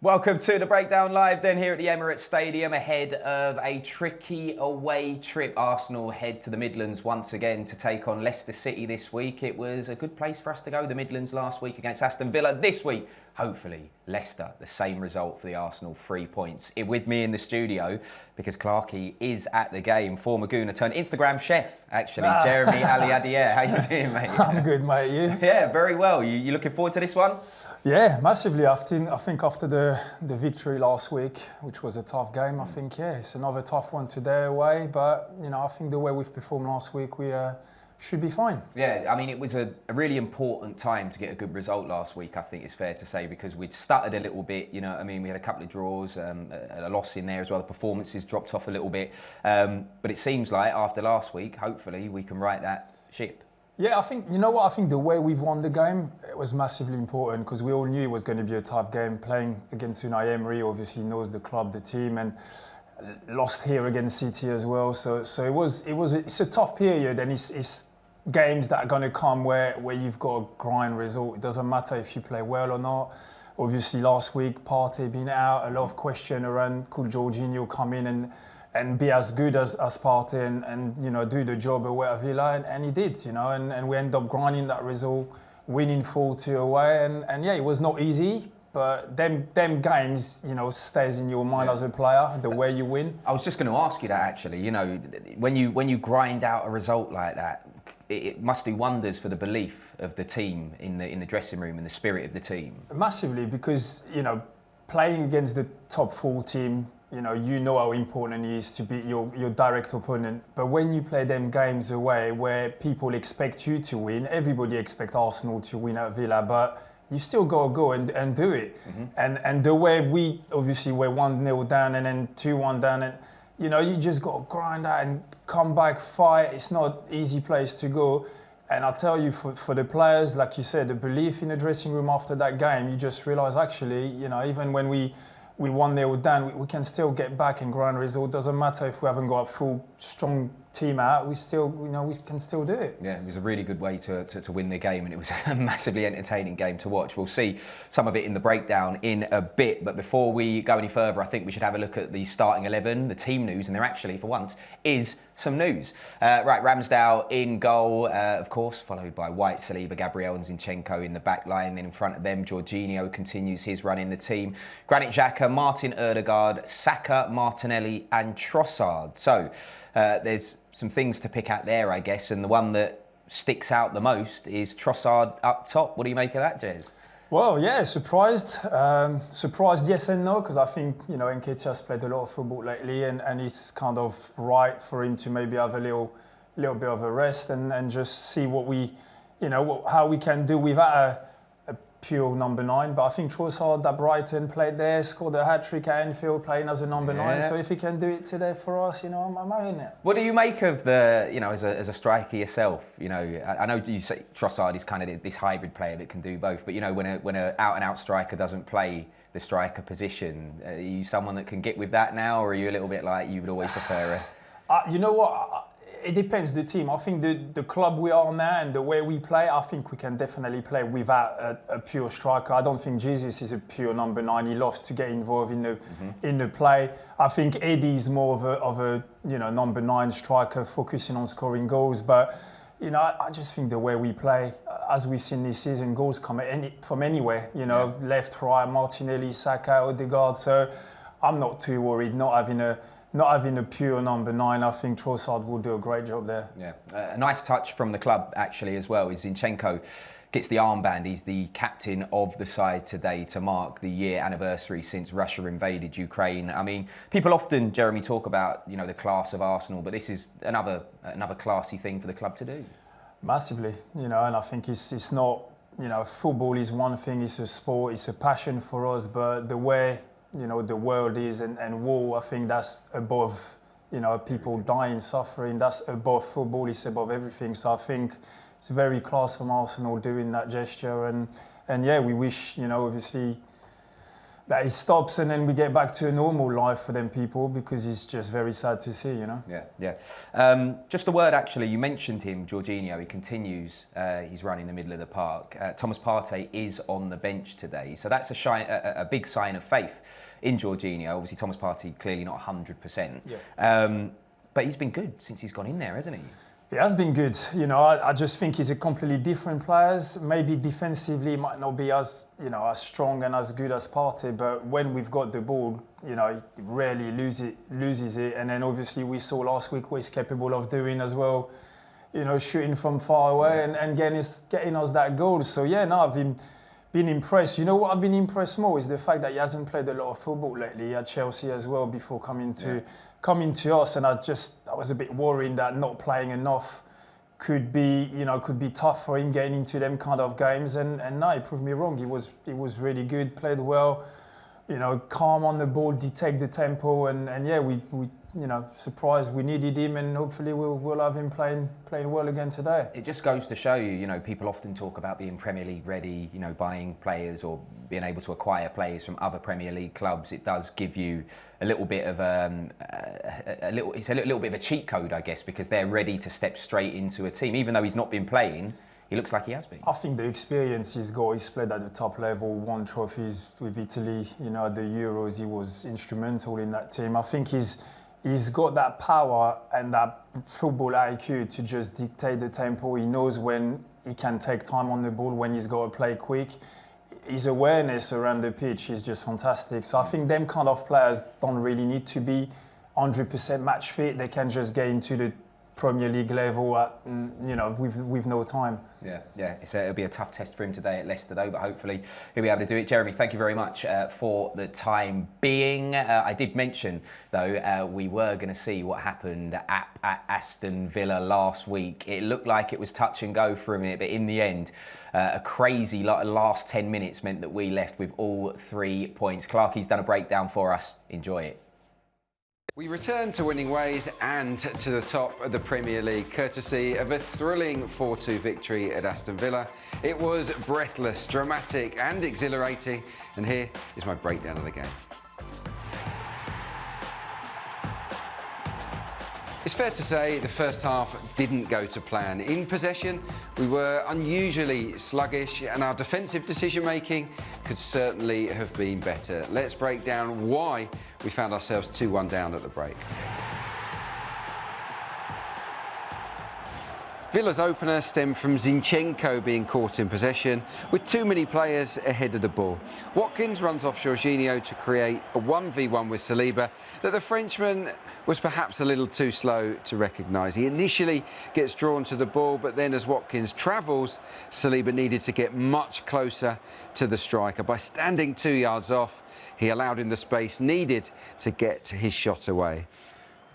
Welcome to the Breakdown Live then here at the Emirates Stadium ahead of a tricky away trip. Arsenal head to the Midlands once again to take on Leicester City this week. It was a good place for us to go, the Midlands last week against Aston Villa. This week, hopefully, Leicester, the same result for the Arsenal, 3 points. With me in the studio, because Clarkey is at the game, former Gooner turned Instagram chef, actually, Jeremie Aliadiere. How you doing, mate? I'm good, mate. You? Yeah, very well. You looking forward to this one? Yeah, massively. I think after the victory last week, which was a tough game, I think, yeah, it's another tough one today away. But, I think the way we've performed last week, we should be fine. Yeah, I mean, it was a really important time to get a good result last week, I think it's fair to say, because we'd stuttered a little bit, we had a couple of draws, a loss in there as well. The performances dropped off a little bit. But it seems like after last week, hopefully, we can right that ship. Yeah, I think, I think the way we've won the game, it was massively important because we all knew it was going to be a tough game. Playing against Thierry Henry, obviously knows the club, the team, and lost here against City as well. So it's a tough period, and it's games that are going to come where you've got a grind result. It doesn't matter if you play well or not. Obviously, last week, Pires being out, a lot of question around could Jorginho come in and be as good as Pires and do the job away at Villa, and he did, and we end up grinding that result, winning 4-2 away, and yeah, it was not easy, but them games, stays in your mind as a player, the way you win. I was just going to ask you that actually, when you grind out a result like that, it must do wonders for the belief of the team in the dressing room and the spirit of the team. Massively, because playing against the top 4 team, you know how important it is to beat your direct opponent. But when you play them games away where people expect you to win, everybody expects Arsenal to win at Villa, but you still got to go and do it. Mm-hmm. And the way we obviously were 1-0 down and then 2-1 down, and you just got to grind out and come back, fight. It's not an easy place to go. And I'll tell you, for the players, like you said, the belief in the dressing room after that game, you just realise actually, even when we 1-0 down, we can still get back and grind result. Doesn't matter if we haven't got a full, strong team out, we still, we can still do it. Yeah, it was a really good way to win the game, and it was a massively entertaining game to watch. We'll see some of it in the breakdown in a bit, but before we go any further, I think we should have a look at the starting 11, the team news, and there actually, for once, is some news. Right, Ramsdale in goal, of course, followed by Wright, Saliba, Gabriel and Zinchenko in the back line. Then in front of them, Jorginho continues his run in the team. Granit Xhaka, Martin Ødegaard, Saka, Martinelli and Trossard. So there's some things to pick out there, I guess, and the one that sticks out the most is Trossard up top. What do you make of that, Jez? Well, yeah, surprised. Surprised, yes and no, because I think, Nketiah has played a lot of football lately, and it's kind of right for him to maybe have a little bit of a rest and just see what we, how we can do without a pure number 9. But I think Trossard at Brighton played there, scored a hat-trick at Anfield playing as a number 9. So if he can do it today for us, I'm having it. What do you make of the, as a striker yourself? I know you say Trossard is kind of this hybrid player that can do both, but when a out-and-out striker doesn't play the striker position, are you someone that can get with that now, or are you a little bit like you would always prefer You know what? It depends the team. I think the club we are now and the way we play, I think we can definitely play without a pure striker. I don't think Jesus is a pure number 9. He loves to get involved in the play. I think Eddie is more of a number 9 striker focusing on scoring goals. But I just think the way we play, as we've seen this season, goals come from anywhere. Left, right, Martinelli, Saka, Ødegaard. So I'm not too worried not having a pure number 9. I think Trossard will do a great job there. Yeah, a nice touch from the club actually as well is Zinchenko gets the armband. He's the captain of the side today to mark the year anniversary since Russia invaded Ukraine. I mean, people often, Jeremy, talk about the class of Arsenal, but this is another classy thing for the club to do. Massively, and I think it's not, football is one thing, it's a sport, it's a passion for us, but the way the world is and war, I think that's above, people dying, suffering, that's above football, it's above everything. So I think it's very class from Arsenal doing that gesture, and yeah, we wish, obviously that it stops and then we get back to a normal life for them people, because it's just very sad to see, you know. Yeah. Just a word, actually, you mentioned him, Jorginho. He continues his run in the middle of the park. Thomas Partey is on the bench today, so that's a big sign of faith in Jorginho. Obviously, Thomas Partey clearly not 100%. Yeah. But he's been good since he's gone in there, hasn't he? He has been good. You know, I just think he's a completely different player. Maybe defensively, he might not be as strong and as good as Partey, but when we've got the ball, you know, he rarely loses it. And then obviously we saw last week what he's capable of doing as well. You know, shooting from far away and getting us that goal. So yeah, no, I've been impressed. You know what I've been impressed more is the fact that he hasn't played a lot of football lately. He had Chelsea as well before coming to us, and I was a bit worried that not playing enough could be tough for him getting into them kind of games. And no, he proved me wrong. He was really good, played well, you know, calm on the ball, detect the tempo, and yeah, we surprised we needed him, and hopefully we'll have him playing well again today. It just goes to show you, you know, people often talk about being Premier League ready, you know, buying players or being able to acquire players from other Premier League clubs. It does give you a little bit of it's a little bit of a cheat code, I guess, because they're ready to step straight into a team, even though he's not been playing. He looks like he has been. I think the experience he's got, he's played at the top level, won trophies with Italy, you know, at the Euros. He was instrumental in that team. I think he's got that power and that football IQ to just dictate the tempo. He knows when he can take time on the ball, when he's got to play quick. His awareness around the pitch is just fantastic. So I think them kind of players don't really need to be 100% match fit. They can just get into the Premier League level at, you know, with no time. Yeah. It'll be a tough test for him today at Leicester, though, but hopefully he'll be able to do it. Jeremy, thank you very much for the time being. I did mention, though, we were going to see what happened at Aston Villa last week. It looked like it was touch and go for a minute, but in the end, a crazy last 10 minutes meant that we left with all 3 points. Clarky's done a breakdown for us. Enjoy it. We return to winning ways and to the top of the Premier League, courtesy of a thrilling 4-2 victory at Aston Villa. It was breathless, dramatic and exhilarating, and here is my breakdown of the game. It's fair to say the first half didn't go to plan. In possession, we were unusually sluggish, and our defensive decision-making could certainly have been better. Let's break down why we found ourselves 2-1 down at the break. Villa's opener stemmed from Zinchenko being caught in possession with too many players ahead of the ball. Watkins runs off Jorginho to create a 1v1 with Saliba that the Frenchman was perhaps a little too slow to recognise. He initially gets drawn to the ball, but then as Watkins travels, Saliba needed to get much closer to the striker. By standing 2 yards off, he allowed him the space needed to get his shot away.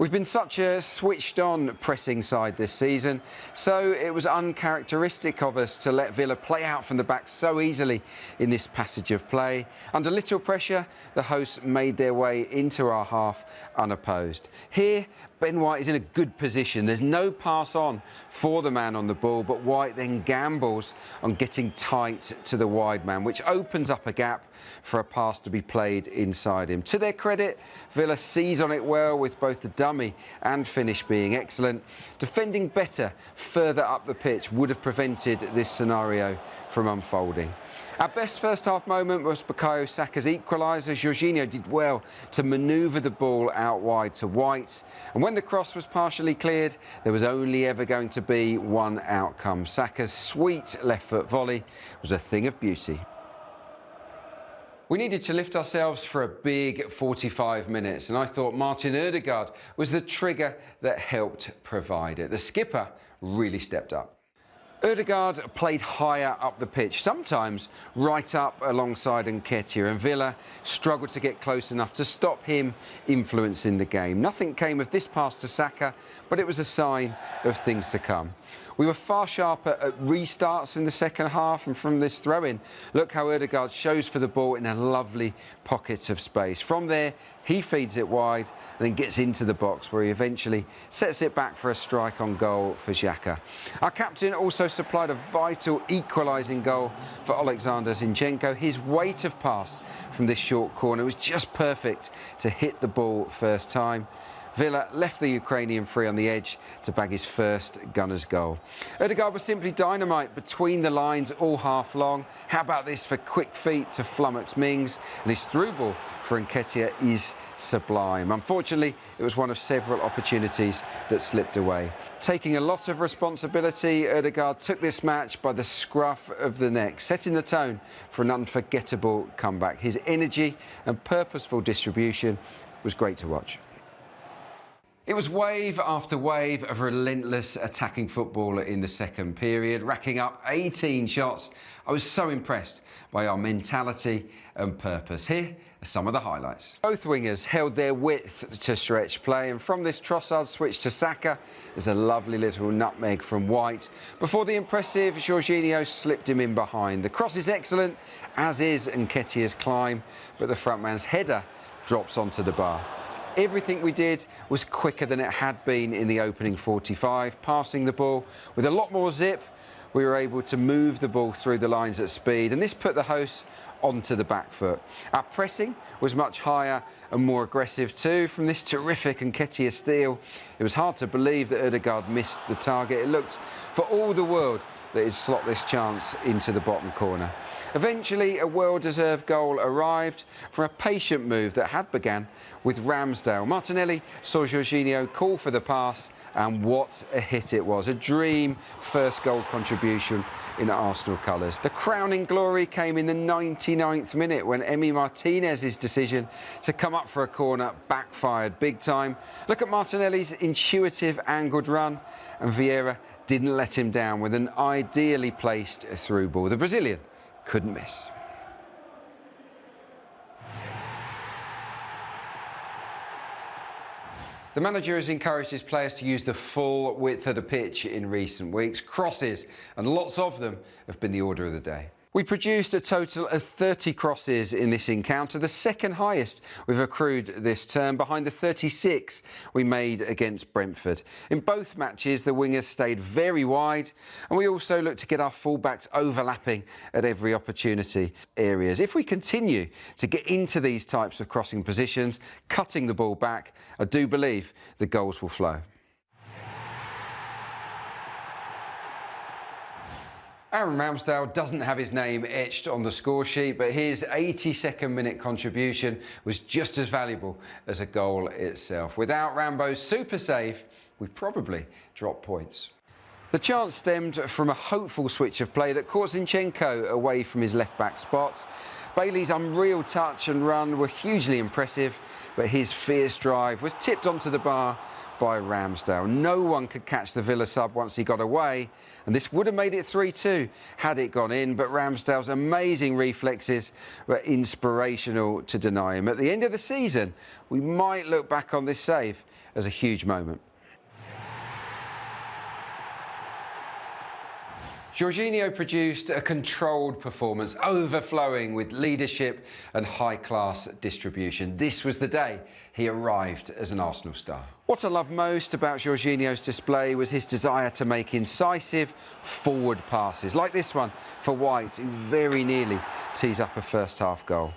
We've been such a switched-on pressing side this season, so it was uncharacteristic of us to let Villa play out from the back so easily in this passage of play. Under little pressure, the hosts made their way into our half unopposed. Here, Ben White is in a good position. There's no pass on for the man on the ball, but White then gambles on getting tight to the wide man, which opens up a gap for a pass to be played inside him. To their credit, Villa seize on it well, with both the dummy and finish being excellent. Defending better further up the pitch would have prevented this scenario from unfolding. Our best first-half moment was Bukayo Saka's equaliser. Jorginho did well to manoeuvre the ball out wide to White. And when the cross was partially cleared, there was only ever going to be one outcome. Saka's sweet left-foot volley was a thing of beauty. We needed to lift ourselves for a big 45 minutes, and I thought Martin Ødegaard was the trigger that helped provide it. The skipper really stepped up. Ødegaard played higher up the pitch, sometimes right up alongside Nketiah, and Villa struggled to get close enough to stop him influencing the game. Nothing came of this pass to Saka, but it was a sign of things to come. We were far sharper at restarts in the second half, and from this throw-in, look how Ødegaard shows for the ball in a lovely pocket of space. From there, He feeds it wide and then gets into the box, where he eventually sets it back for a strike on goal for Xhaka. Our captain also supplied a vital equalising goal for Alexander Zinchenko. His weight of pass from this short corner was just perfect to hit the ball first time. Villa left the Ukrainian free on the edge to bag his first Gunners goal. Ødegaard was simply dynamite between the lines all half long. How about this for quick feet to flummox Mings? And his through ball for Nketiah is sublime. Unfortunately, it was one of several opportunities that slipped away. Taking a lot of responsibility, Ødegaard took this match by the scruff of the neck, setting the tone for an unforgettable comeback. His energy and purposeful distribution was great to watch. It was wave after wave of relentless attacking football in the second period, racking up 18 shots. I was so impressed by our mentality and purpose. Here are some of the highlights. Both wingers held their width to stretch play, and from this Trossard switch to Saka, there's a lovely little nutmeg from Wright before the impressive Jorginho slipped him in behind. The cross is excellent, as is Nketiah's climb, but the frontman's header drops onto the bar. Everything we did was quicker than it had been in the opening 45, passing the ball with a lot more zip. We were able to move the ball through the lines at speed, and this put the hosts onto the back foot. Our pressing was much higher and more aggressive too. From this terrific Nketiah steal, it was hard to believe that Ødegaard missed the target. It looked for all the world that he'd slot this chance into the bottom corner. Eventually, a well-deserved goal arrived from a patient move that had begun with Ramsdale. Martinelli saw Jorginho call for the pass, and what a hit it was. A dream first goal contribution in Arsenal colours. The crowning glory came in the 99th minute when Emi Martinez's decision to come up for a corner backfired big time. Look at Martinelli's intuitive angled run, and Vieira didn't let him down with an ideally placed through ball. The Brazilian couldn't miss. The manager has encouraged his players to use the full width of the pitch in recent weeks. Crosses, and lots of them, have been the order of the day. We produced a total of 30 crosses in this encounter, the second highest we've accrued this term, behind the 36 we made against Brentford. In both matches, the wingers stayed very wide, and we also looked to get our fullbacks overlapping at every opportunity areas. If we continue to get into these types of crossing positions, cutting the ball back, I do believe the goals will flow. Aaron Ramsdale doesn't have his name etched on the score sheet, but his 82nd minute contribution was just as valuable as a goal itself. Without Rambo's super save, we probably dropped points. The chance stemmed from a hopeful switch of play that caught Zinchenko away from his left-back spot. Bailey's unreal touch and run were hugely impressive, but his fierce drive was tipped onto the bar by Ramsdale. No one could catch the Villa sub once he got away, and this would have made it 3-2 had it gone in, but Ramsdale's amazing reflexes were inspirational to deny him. At the end of the season, we might look back on this save as a huge moment. Jorginho produced a controlled performance, overflowing with leadership and high-class distribution. This was the day he arrived as an Arsenal star. What I love most about Jorginho's display was his desire to make incisive forward passes, like this one for Wright, who very nearly tees up a first-half goal.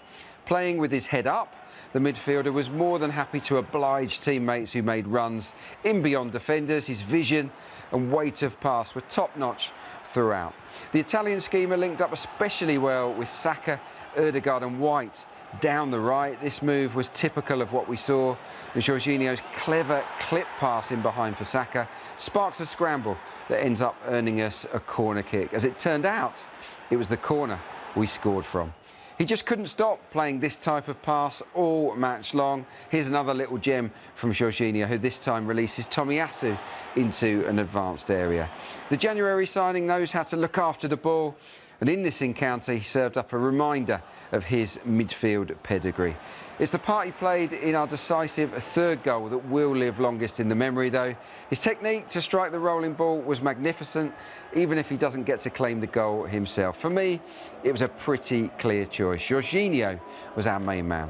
Playing with his head up, the midfielder was more than happy to oblige teammates who made runs in beyond defenders. His vision and weight of pass were top-notch throughout. The Italian schemer linked up especially well with Saka, Ødegaard and Wright down the right. This move was typical of what we saw, and Jorginho's clever clip pass in behind for Saka sparks a scramble that ends up earning us a corner kick. As it turned out, it was the corner we scored from. He just couldn't stop playing this type of pass all match long. Here's another little gem from Jorginho, who this time releases Tomiyasu into an advanced area. The January signing knows how to look after the ball, and in this encounter he served up a reminder of his midfield pedigree. It's the part he played in our decisive third goal that will live longest in the memory though. His technique to strike the rolling ball was magnificent, even if he doesn't get to claim the goal himself. For me, it was a pretty clear choice. Jorginho was our main man.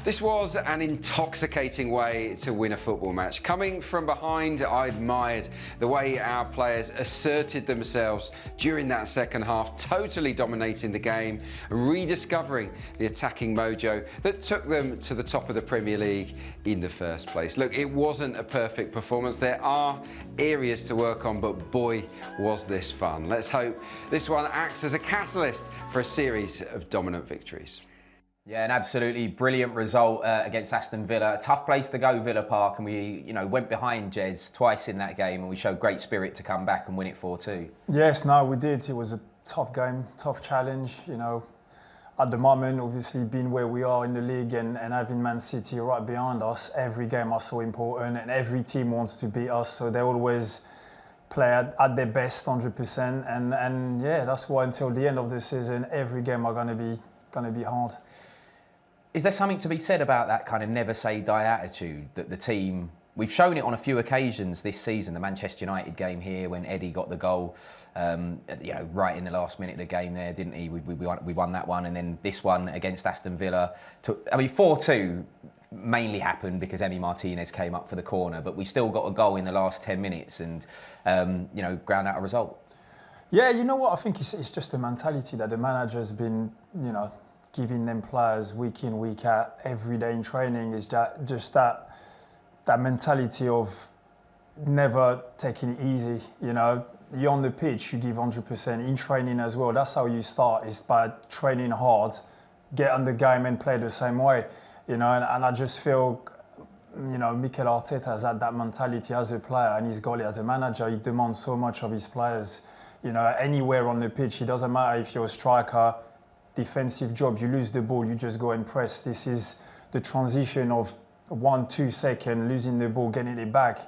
This was an intoxicating way to win a football match. Coming from behind, I admired the way our players asserted themselves during that second half, totally dominating the game and rediscovering the attacking mojo that took them to the top of the Premier League in the first place. Look, it wasn't a perfect performance. There are areas to work on, but boy, was this fun. Let's hope this one acts as a catalyst for a series of dominant victories. Yeah, an absolutely brilliant result against Aston Villa. A tough place to go, Villa Park, and we, went behind Jez twice in that game, and we showed great spirit to come back and win it 4-2. Yes, no, we did. It was a tough game, tough challenge. At the moment, obviously, being where we are in the league and having Man City right behind us, every game is so important, and every team wants to beat us, so they always play at their best, 100%. And yeah, that's why until the end of the season, every game are gonna be hard. Is there something to be said about that kind of never say die attitude that the team, we've shown it on a few occasions this season, the Manchester United game here when Eddie got the goal, right in the last minute of the game there, didn't he? We won that one, and then this one against Aston Villa. 4-2 mainly happened because Emi Martinez came up for the corner, but we still got a goal in the last 10 minutes and, ground out a result. Yeah, you know what? I think it's just the mentality that the manager's been, giving them players week in, week out, every day in training is that mentality of never taking it easy. You're on the pitch, you give 100% in training as well. That's how you start, is by training hard, get on the game and play the same way. And I just feel, Mikel Arteta has had that mentality as a player, and his goalie as a manager. He demands so much of his players. Anywhere on the pitch, it doesn't matter if you're a striker, defensive job, you lose the ball, you just go and press. This is the transition of 1-2 seconds, losing the ball, getting it back.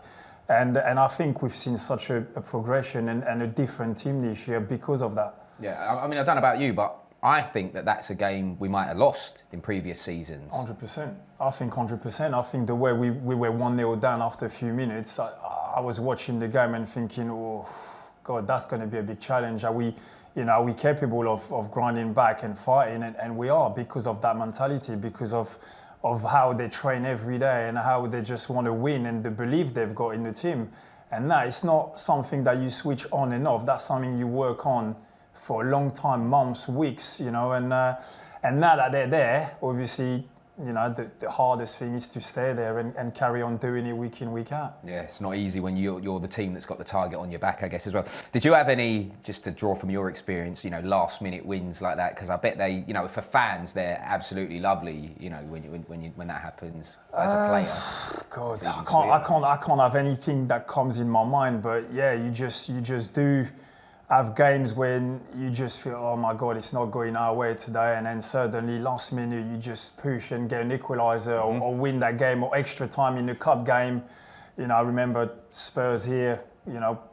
And I think we've seen such a progression and a different team this year because of that. Yeah, I don't know about you, but I think that's a game we might have lost in previous seasons. 100%. I think 100%. I think the way we were 1-0 down after a few minutes, I was watching the game and thinking, oh, God, that's going to be a big challenge. Are we capable of grinding back and fighting? And we are, because of that mentality, because of how they train every day and how they just want to win and the belief they've got in the team. And that it's not something that you switch on and off. That's something you work on for a long time, months, weeks, and now that they're there, obviously, the hardest thing is to stay there and carry on doing it week in, week out. Yeah, it's not easy when you're the team that's got the target on your back, I guess, as well. Did you have any, just to draw from your experience, last minute wins like that? Because I bet they, for fans, they're absolutely lovely, when that happens as a player. God, I can't have anything that comes in my mind, but yeah, you just do have games when you just feel, oh my God, it's not going our way today, and then suddenly last minute you just push and get an equaliser or win that game, or extra time in the cup game. I remember Spurs here,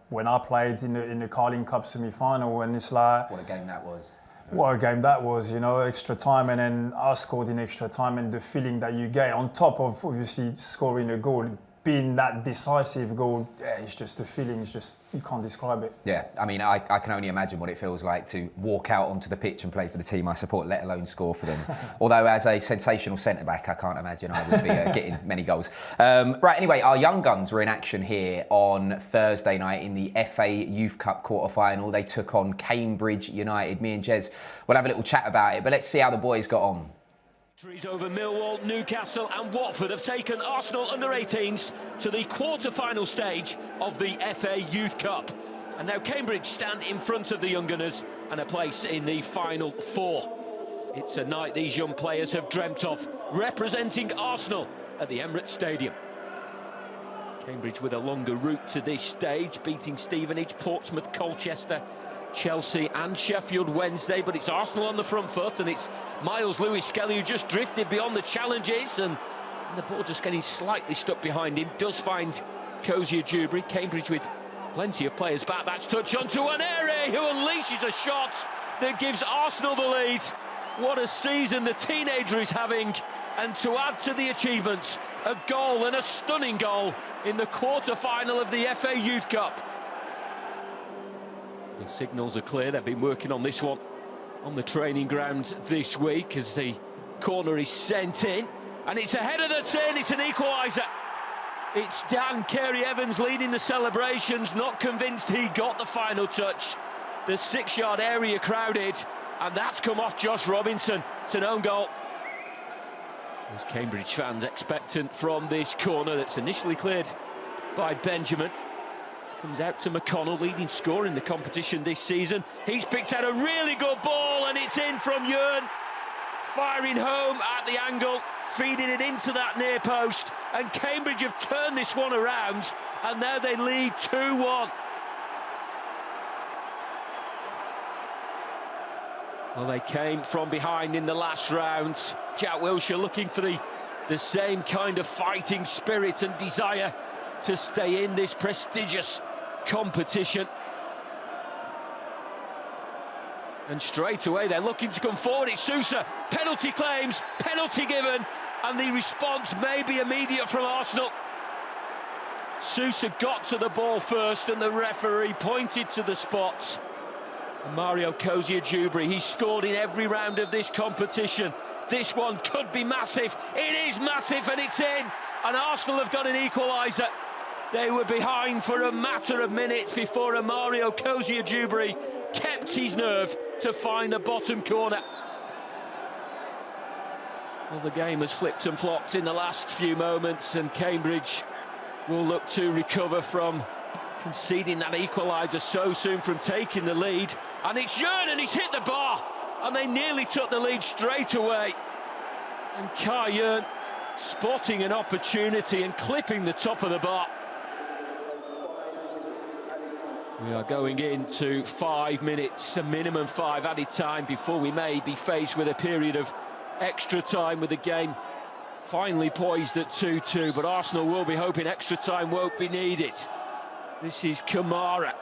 when I played in the Carling Cup semi-final, and it's like, what a game that was. What a game that was, extra time, and then I scored in extra time, and the feeling that you get on top of obviously scoring a goal, being that decisive goal, yeah, it's just the feeling, it's just, you can't describe it. Yeah, I can only imagine what it feels like to walk out onto the pitch and play for the team I support, let alone score for them. Although as a sensational centre-back, I can't imagine I would be getting many goals. Right, anyway, our young guns were in action here on Thursday night in the FA Youth Cup quarter-final. They took on Cambridge United. Me and Jez will have a little chat about it, but let's see how the boys got on. Victories over Millwall, Newcastle and Watford have taken Arsenal under-18s to the quarter-final stage of the FA Youth Cup. And now Cambridge stand in front of the Young Gunners and a place in the final four. It's a night these young players have dreamt of, representing Arsenal at the Emirates Stadium. Cambridge with a longer route to this stage, beating Stevenage, Portsmouth, Colchester, Chelsea and Sheffield Wednesday, but it's Arsenal on the front foot, and it's Miles Lewis-Skelly who just drifted beyond the challenges, and the ball just getting slightly stuck behind him. Does find Cozier Dewberry. Cambridge with plenty of players back. That's touch on to Aliadiere, who unleashes a shot that gives Arsenal the lead. What a season the teenager is having, and to add to the achievements, a goal, and a stunning goal in the quarter-final of the FA Youth Cup. The signals are clear. They've been working on this one on the training ground this week as the corner is sent in. And it's ahead of the tin, it's an equaliser. It's Dan Carey-Evans leading the celebrations, not convinced he got the final touch. The 6-yard area crowded, and that's come off Josh Robinson. It's an own goal. There's Cambridge fans expectant from this corner that's initially cleared by Benjamin. Comes out to McConnell, leading scorer in the competition this season. He's picked out a really good ball, and it's in from Jørn. Firing home at the angle, feeding it into that near post, and Cambridge have turned this one around, and now they lead 2-1. Well, they came from behind in the last round. Jack Wilshere looking for the same kind of fighting spirit and desire to stay in this prestigious competition. And straight away they're looking to come forward. It's Sousa, penalty claims, penalty given, and the response may be immediate from Arsenal. Sousa got to the ball first and the referee pointed to the spot. And Mario Cozier-Jubri, he's scored in every round of this competition. This one could be massive. It is massive, and it's in. And Arsenal have got an equaliser. They were behind for a matter of minutes before Mario Cozier-Jubri kept his nerve to find the bottom corner. Well, the game has flipped and flopped in the last few moments, and Cambridge will look to recover from conceding that equaliser so soon from taking the lead. And it's Jørn, and he's hit the bar, and they nearly took the lead straight away. And Kai Jørn spotting an opportunity and clipping the top of the bar. We are going into 5 minutes, a minimum 5 added time before we may be faced with a period of extra time, with the game finally poised at 2-2, but Arsenal will be hoping extra time won't be needed. This is Kamara.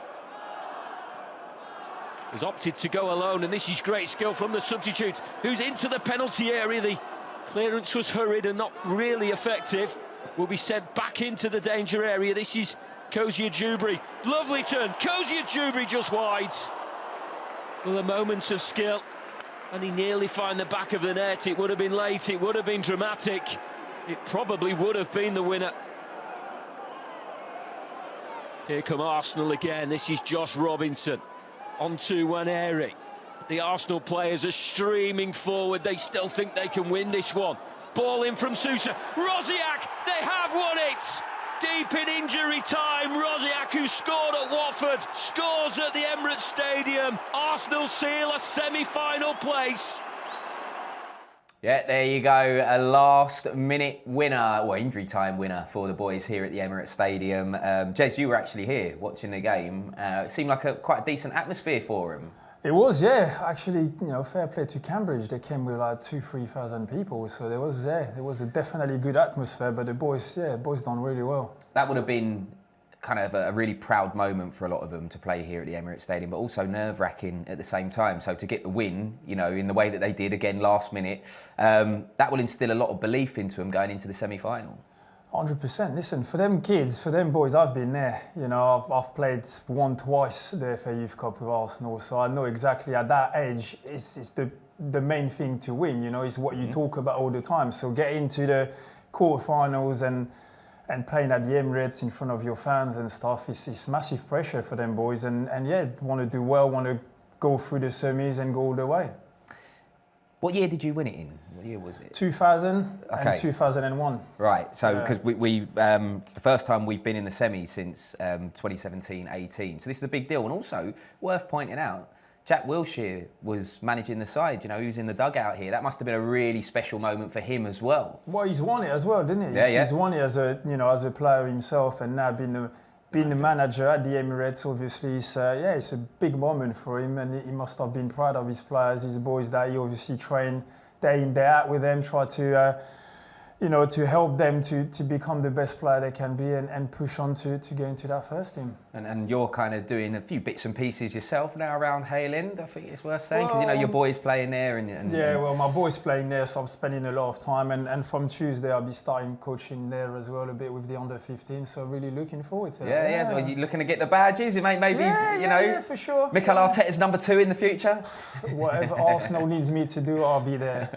Has opted to go alone, and this is great skill from the substitute, who's into the penalty area. The clearance was hurried and not really effective. Will be sent back into the danger area. This is Cozier-Jubri. Lovely turn. Cozier-Jubri just wide. With a moment of skill, and he nearly found the back of the net. It would have been late, it would have been dramatic. It probably would have been the winner. Here come Arsenal again. This is Josh Robinson. Onto Waneri. The Arsenal players are streaming forward. They still think they can win this one. Ball in from Sousa. Rosiak, they have won it! Deep in injury time, Rosiak, who scored at Watford, scores at the Emirates Stadium. Arsenal seal a semi-final place. Yeah, there you go. A last-minute winner, or injury time winner for the boys here at the Emirates Stadium. Jez, you were actually here watching the game. It seemed like quite a decent atmosphere for them. It was, yeah. Actually, fair play to Cambridge. They came with like 2,000-3,000 people, so there was a definitely good atmosphere. But the boys done really well. That would have been kind of a really proud moment for a lot of them to play here at the Emirates Stadium, but also nerve-wracking at the same time. So to get the win, in the way that they did, again, last minute, that will instill a lot of belief into them going into the semi-final. 100%. Listen, for them kids, for them boys, I've been there. I've played twice the FA Youth Cup with Arsenal, so I know exactly at that age, it's the main thing to win. It's what you talk about all the time. So get into the quarterfinals and playing at the Emirates in front of your fans and stuff, it's massive pressure for them boys. And yeah, want to do well, want to go through the semis and go all the way. What year did you win it in? What year was it? 2000 and 2001. Right, so because we it's the first time we've been in the semis since 2017-18. So this is a big deal. And also, worth pointing out, Jack Wilshere was managing the side. He was in the dugout here. That must have been a really special moment for him as well. Well, he's won it as well, didn't he? Yeah. He's won it as a player himself, and now being the manager at the Emirates, obviously, it's a big moment for him, and he must have been proud of his players, his boys that he obviously trained day in, day out with them, try to to help them to become the best player they can be and push on to get into that first team. And you're kind of doing a few bits and pieces yourself now around Hale End, I think it's worth saying, because your boys playing there. Well, my boys playing there, so I'm spending a lot of time, and from Tuesday I'll be starting coaching there as well a bit with the under-15, so really looking forward to that. Yeah. So are you looking to get the badges? Yeah, for sure. Mikel Arteta's number 2 in the future? Whatever Arsenal needs me to do, I'll be there.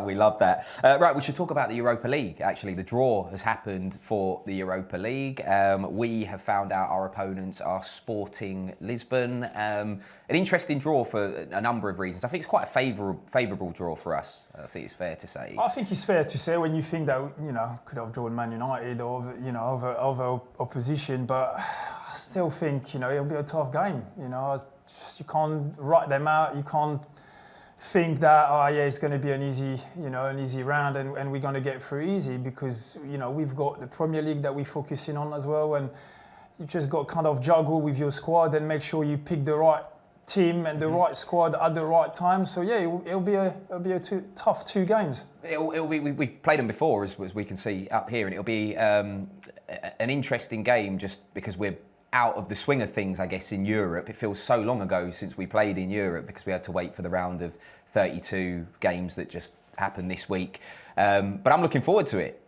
We love that. Right, we should talk about the Europa League, actually. The draw has happened for the Europa League. We have found out our opponents are Sporting Lisbon. An interesting draw for a number of reasons. I think it's quite a favourable draw for us, I think it's fair to say. I think it's fair to say when you think that, could have drawn Man United or, other opposition, but I still think, it'll be a tough game. You can't write them out. You can't think that it's going to be an easy round and we're going to get through easy, because we've got the Premier League that we're focusing on as well, and you just got kind of juggle with your squad and make sure you pick the right team and the right squad at the right time. So yeah, it'll be a tough 2 games. It'll be. We've played them before, as we can see up here, and it'll be an interesting game just because we're out of the swing of things, I guess, in Europe. It feels so long ago since we played in Europe because we had to wait for the round of 32 games that just happened this week. But I'm looking forward to it.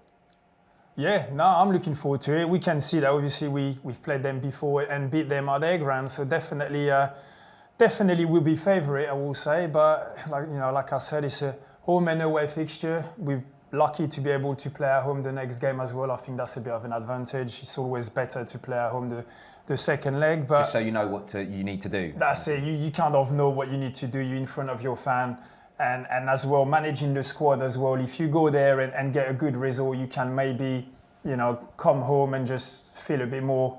Yeah, no, I'm looking forward to it. We can see that obviously we've played them before and beat them at their ground, so definitely will be favourite, I will say. But like I said, it's a home and away fixture. We're lucky to be able to play at home the next game as well. I think that's a bit of an advantage. It's always better to play at home the second leg. But just so you know what you need to do. That's it. You kind of know what you need to do. You're in front of your fan. And as well, managing the squad as well. If you go there and get a good result, you can maybe, come home and just feel a bit more,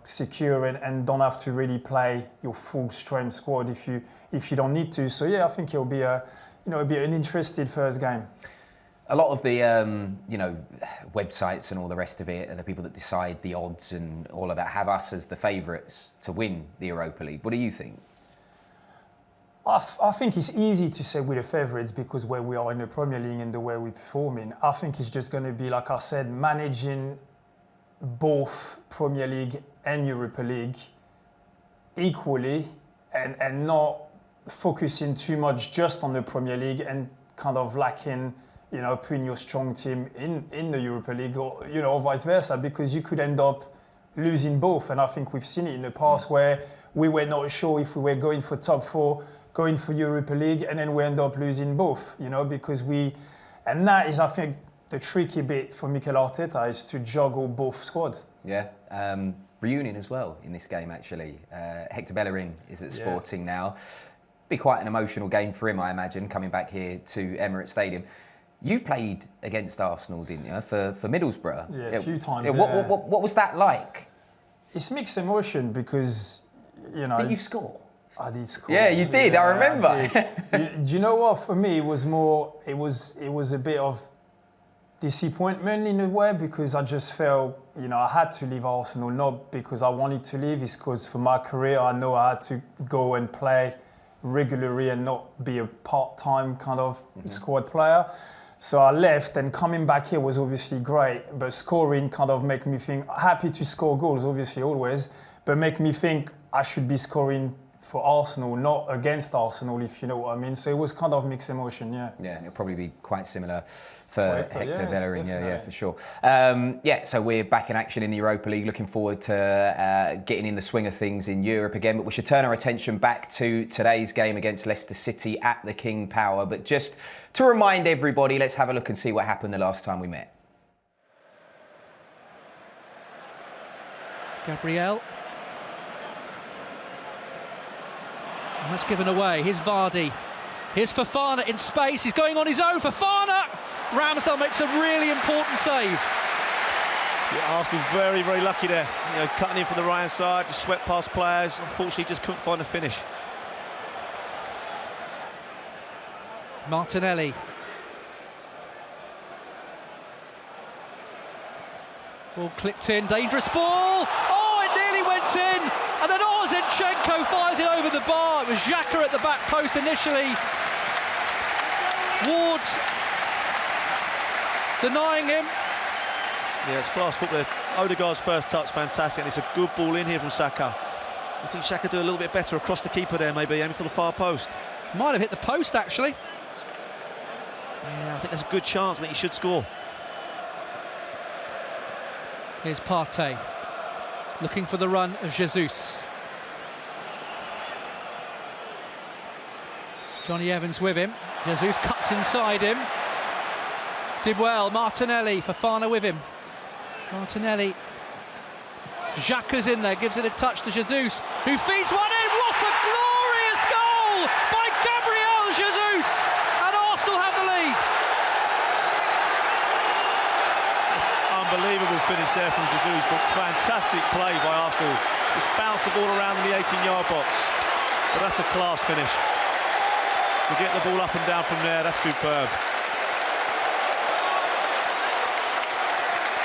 secure and don't have to really play your full strength squad if you don't need to. So yeah, I think it'll be it'll be an interesting first game. A lot of the, websites and all the rest of it, and the people that decide the odds and all of that, have us as the favourites to win the Europa League. What do you think? I think it's easy to say we're the favourites because where we are in the Premier League and the way we're performing. I think it's just going to be, like I said, managing both Premier League and Europa League equally and not focusing too much just on the Premier League and kind of lacking, putting your strong team in the Europa League or vice versa, because you could end up losing both. And I think we've seen it in the past where we were not sure if we were going for top 4, going for Europa League, and then we end up losing both, because and that is, I think, the tricky bit for Mikel Arteta is to juggle both squads. Yeah. Reunion as well in this game, actually. Hector Bellerin is at Sporting now. Be quite an emotional game for him, I imagine, coming back here to Emirates Stadium. You played against Arsenal, didn't you, for Middlesbrough? Yeah, a few times. Yeah. What was that like? It's mixed emotion because, Did you score? I did score. Yeah, you did. I remember. Do you know what? For me, it was more. It was a bit of disappointment in a way, because I just felt, I had to leave Arsenal, not because I wanted to leave. It's because for my career, I know I had to go and play regularly and not be a part-time kind of squad player. So I left, and coming back here was obviously great, but scoring kind of make me think, happy to score goals, obviously always, but make me think I should be scoring for Arsenal, not against Arsenal, if you know what I mean. So it was kind of mixed emotion, yeah. Yeah, and it'll probably be quite similar for Hector Bellerin, yeah, for sure. So we're back in action in the Europa League, looking forward to getting in the swing of things in Europe again, but we should turn our attention back to today's game against Leicester City at the King Power. But just to remind everybody, let's have a look and see what happened the last time we met. Gabriel. And that's given away. Here's Vardy. Here's Fofana in space. He's going on his own. Fofana! Ramsdale makes a really important save. Yeah, Arsenal very, very lucky there. Cutting in from the right hand side, just swept past players. Unfortunately, just couldn't find a finish. Martinelli. Ball clipped in. Dangerous ball. Oh, it nearly went in. And then Zinchenko fires it over the bar. It was Xhaka at the back post initially. Ward denying him. Yeah, it's class football. Odegaard's first touch, fantastic, and it's a good ball in here from Saka. I think Saka do a little bit better across the keeper there, maybe aiming for the far post. Might have hit the post, actually. Yeah, I think there's a good chance. I think he should score. Here's Partey, looking for the run of Jesus. Johnny Evans with him. Jesus cuts inside him. Did well. Martinelli, Fofana with him. Martinelli. Xhaka's in there, gives it a touch to Jesus, who feeds one in. What a glorious goal by Gabriel Jesus! And Arsenal have the lead. Unbelievable finish there from Jesus, but fantastic play by Arsenal. Just bounced the ball around in the 18-yard box. But that's a class finish. To get the ball up and down from there, that's superb.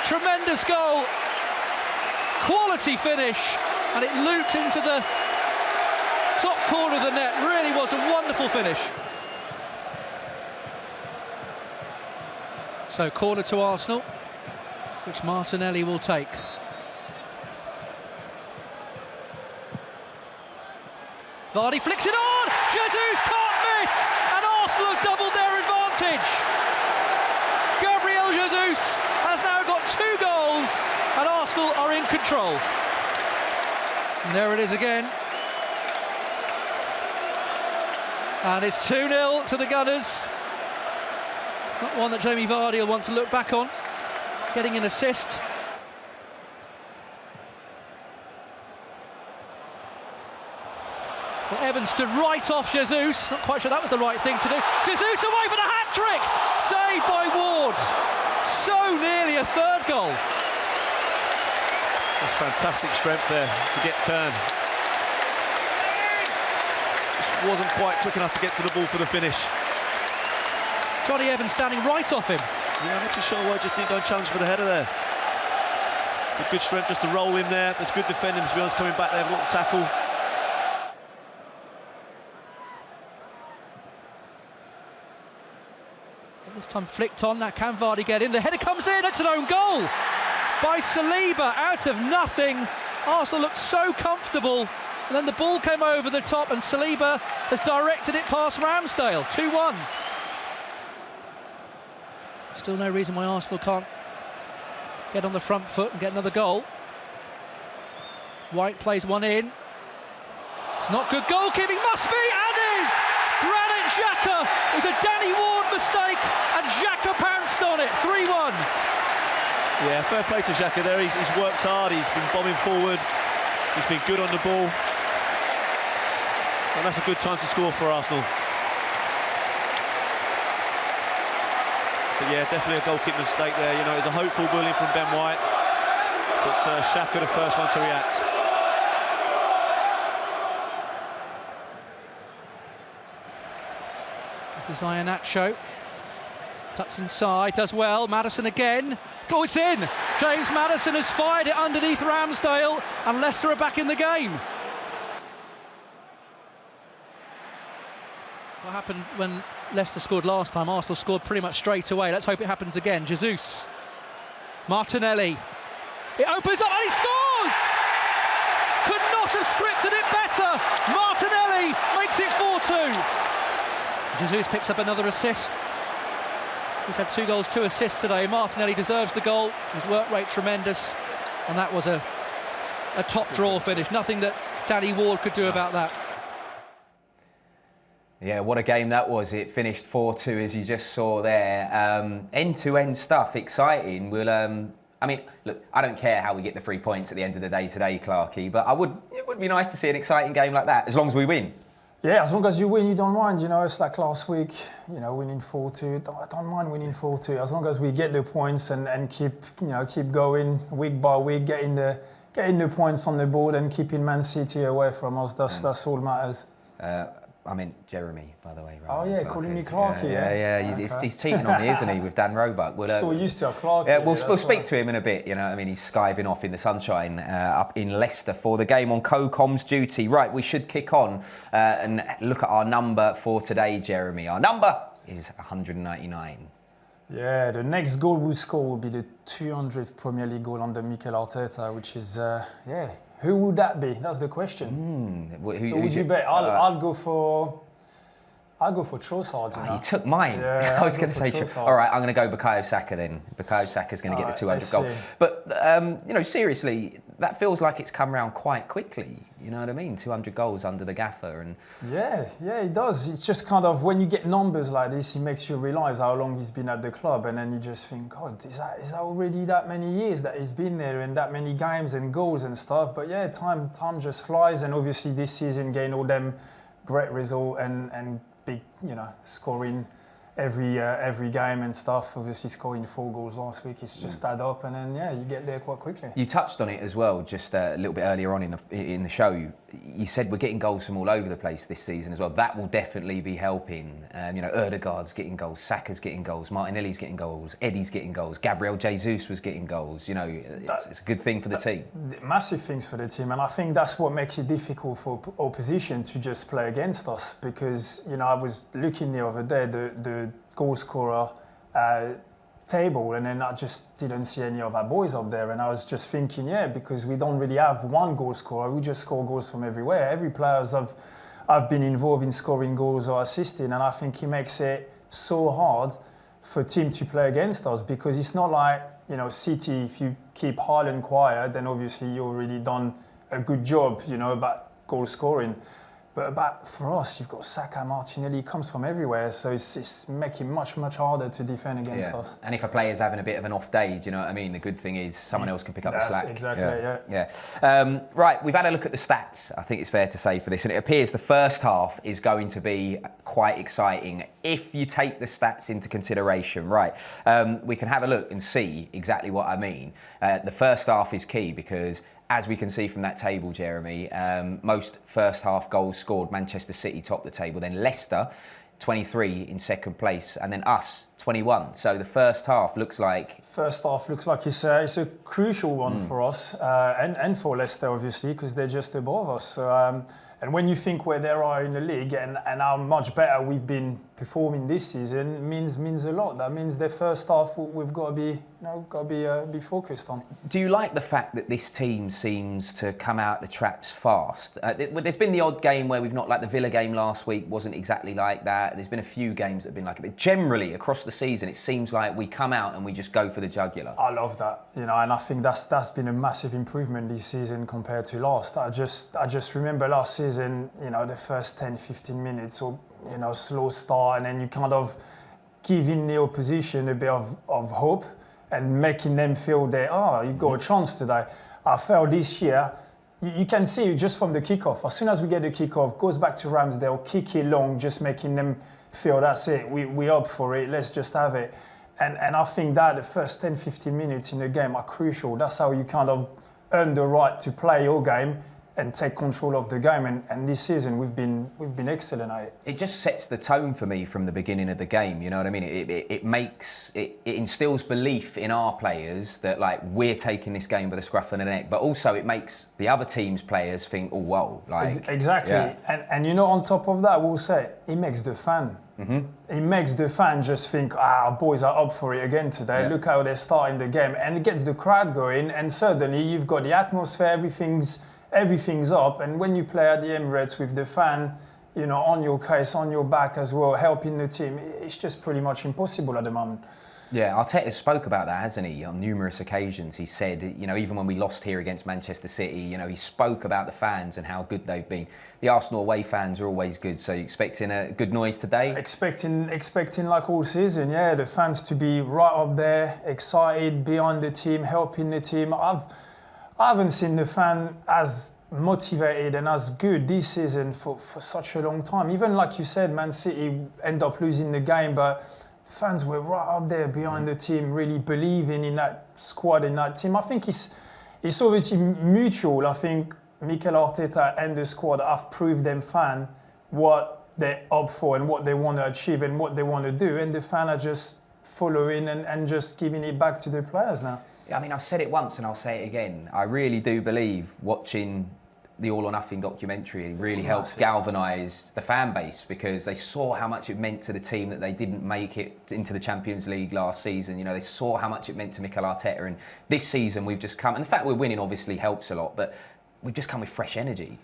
Tremendous goal. Quality finish, and it looped into the top corner of the net. Really was a wonderful finish. So corner to Arsenal, which Martinelli will take. Vardy flicks it on. Jesus can't miss, and Arsenal have doubled their advantage. Gabriel Jesus has now got 2 goals, and Arsenal are in control. And there it is again. And it's 2-0 to the Gunners. It's not one that Jamie Vardy will want to look back on. Getting an assist. Well, Evans stood right off Jesus. Not quite sure that was the right thing to do. Jesus away for the hat-trick! Saved by Ward. So nearly a 3rd goal. That's fantastic strength there to get turned. Just wasn't quite quick enough to get to the ball for the finish. Johnny Evans standing right off him. Yeah, I'm not too sure why I just didn't go and challenge for the header there. But good strength just to roll in there. There's good defending, to be honest, coming back there, a little tackle. This time flicked on, now can Vardy get in? The header comes in, it's an own goal by Saliba out of nothing. Arsenal looked so comfortable, and then the ball came over the top and Saliba has directed it past Ramsdale. 2-1. Still no reason why Arsenal can't get on the front foot and get another goal. Wright plays one in. It's not good goalkeeping, must be, and is! Granit Xhaka! It was a Danny Ward mistake, and Xhaka pounced on it. 3-1. Yeah, fair play to Xhaka there. He's worked hard, he's been bombing forward, he's been good on the ball. And that's a good time to score for Arsenal. But yeah, definitely a goal-kick mistake there. You know, it's a hopeful bully from Ben White, but Xhaka the first one to react. This is Iheanacho. Cuts inside, does well. Maddison again. Oh, it's in! James Maddison has fired it underneath Ramsdale, and Leicester are back in the game. What happened when Leicester scored last time? Arsenal scored pretty much straight away. Let's hope it happens again. Jesus. Martinelli. It opens up and he scores! Could not have scripted it better. Martinelli makes it 4-2. Jesus picks up another assist. He's had 2 goals, 2 assists today. Martinelli deserves the goal. His work rate tremendous, and that was a top draw finish. Nothing that Danny Ward could do about that. Yeah, what a game that was. It finished 4-2, as you just saw there. End-to-end stuff, exciting. We'll, I mean, look, I don't care how we get the 3 points at the end of the day today, Clarkey, but it would be nice to see an exciting game like that, as long as we win. Yeah, as long as you win, you don't mind. You know, it's like last week, you know, winning 4-2. I don't mind winning 4-2. As long as we get the points and keep going week by week, getting the points on the board and keeping Man City away from us. That's all matters. I meant Jeremie, by the way. Oh yeah, calling me Clarkey. Yeah. He's cheating on me, isn't he, with Dan Roebuck? So used to have Clarkey. Yeah, we'll speak to him in a bit. You know, I mean, he's skiving off in the sunshine up in Leicester for the game on co-comms duty. Right, we should kick on and look at our number for today, Jeremie. Our number is 199. Yeah, the next goal we score will be the 200th Premier League goal under Mikel Arteta, which is who would that be? That's the question. Who would you bet? I'll go for Trossard. You know? You took mine. Yeah, I was going to say Trossard. All right, I'm going to go Bukayo Saka then. Bukayo Saka's going to get the 200th goal. But you know, seriously, that feels like it's come around quite quickly. You know what I mean? 200 goals under the gaffer. And yeah, it does. It's just kind of, when you get numbers like this, it makes you realise how long he's been at the club, and then you just think, God, is that already that many years that he's been there, and that many games and goals and stuff? But yeah, time just flies, and obviously this season gained all them great result and big, scoring every game and stuff. Obviously scoring 4 goals last week, it's just add up, and then you get there quite quickly. You touched on it as well just a little bit earlier on in the show. You said we're getting goals from all over the place this season as well. That will definitely be helping. Ødegaard's getting goals, Saka's getting goals, Martinelli's getting goals, Eddie's getting goals, Gabriel Jesus was getting goals. It's a good thing for the team. Massive things for the team, and I think that's what makes it difficult for opposition to just play against us, because I was looking the other day the goal scorer table, and then I just didn't see any of our boys up there, and I was just thinking, because we don't really have one goal scorer, we just score goals from everywhere. Every players have been involved in scoring goals or assisting, and I think it makes it so hard for team to play against us, because it's not like City. If you keep Haaland quiet, then obviously you already done a good job about goal scoring. But for us, you've got Saka, Martinelli, comes from everywhere, so it's making much harder to defend against us. And if a player's having a bit of an off day, do you know what I mean? The good thing is someone else can pick up the slack. Exactly, yeah. Right, we've had a look at the stats, I think it's fair to say, for this, and it appears the first half is going to be quite exciting if you take the stats into consideration. Right, we can have a look and see exactly what I mean. The first half is key because, as we can see from that table, Jeremie, most first half goals scored, Manchester City top the table, then Leicester 23 in second place, and then us 21. So the first half looks like it's a crucial one for us and for Leicester, obviously, because they're just above us. So, and when you think where they are in the league and how much better we've been performing this season, means a lot. That means the first half we've got to be focused on. Do you like the fact that this team seems to come out the traps fast? There's been the odd game where we've not, like the Villa game last week wasn't exactly like that. There's been a few games that have been like it, but generally across the season, it seems like we come out and we just go for the jugular. I love that, and I think that's been a massive improvement this season compared to last. I just remember last season, the first 10-15 minutes or slow start, and then you kind of giving the opposition a bit of hope and making them feel that you've got a chance today. I felt this year, you can see just from the kickoff. As soon as we get the kickoff, goes back to Ramsdale, kick it long, just making them feel that's it. We're up for it. Let's just have it. And I think that the first 10-15 minutes in the game are crucial. That's how you kind of earn the right to play your game and take control of the game, and this season we've been excellent at it. It just sets the tone for me from the beginning of the game. You know what I mean? It instills belief in our players that like we're taking this game by the scruff of the neck, but also it makes the other team's players think, oh whoa, like exactly. Yeah. And on top of that, we'll say it makes the fan. Mm-hmm. It makes the fan just think, our boys are up for it again today. Yeah. Look how they're starting the game, and it gets the crowd going, and suddenly you've got the atmosphere, everything's up, and when you play at the Emirates with the fan, on your case, on your back as well, helping the team, it's just pretty much impossible at the moment. Yeah, Arteta spoke about that, hasn't he, on numerous occasions. He said, even when we lost here against Manchester City, he spoke about the fans and how good they've been. The Arsenal away fans are always good, so you expecting a good noise today? Expecting like all season, yeah, the fans to be right up there, excited, behind the team, helping the team. I haven't seen the fan as motivated and as good this season for such a long time. Even like you said, Man City end up losing the game, but fans were right up there behind the team, really believing in that squad, in that team. I think it's obviously mutual. I think Mikel Arteta and the squad have proved them fan what they're up for and what they want to achieve and what they want to do, and the fan are just following and just giving it back to the players now. I mean, I've said it once and I'll say it again. I really do believe watching the All or Nothing documentary really helped galvanise the fan base, because they saw how much it meant to the team that they didn't make it into the Champions League last season. They saw how much it meant to Mikel Arteta, and this season we've just come, and the fact we're winning obviously helps a lot, but we've just come with fresh energy.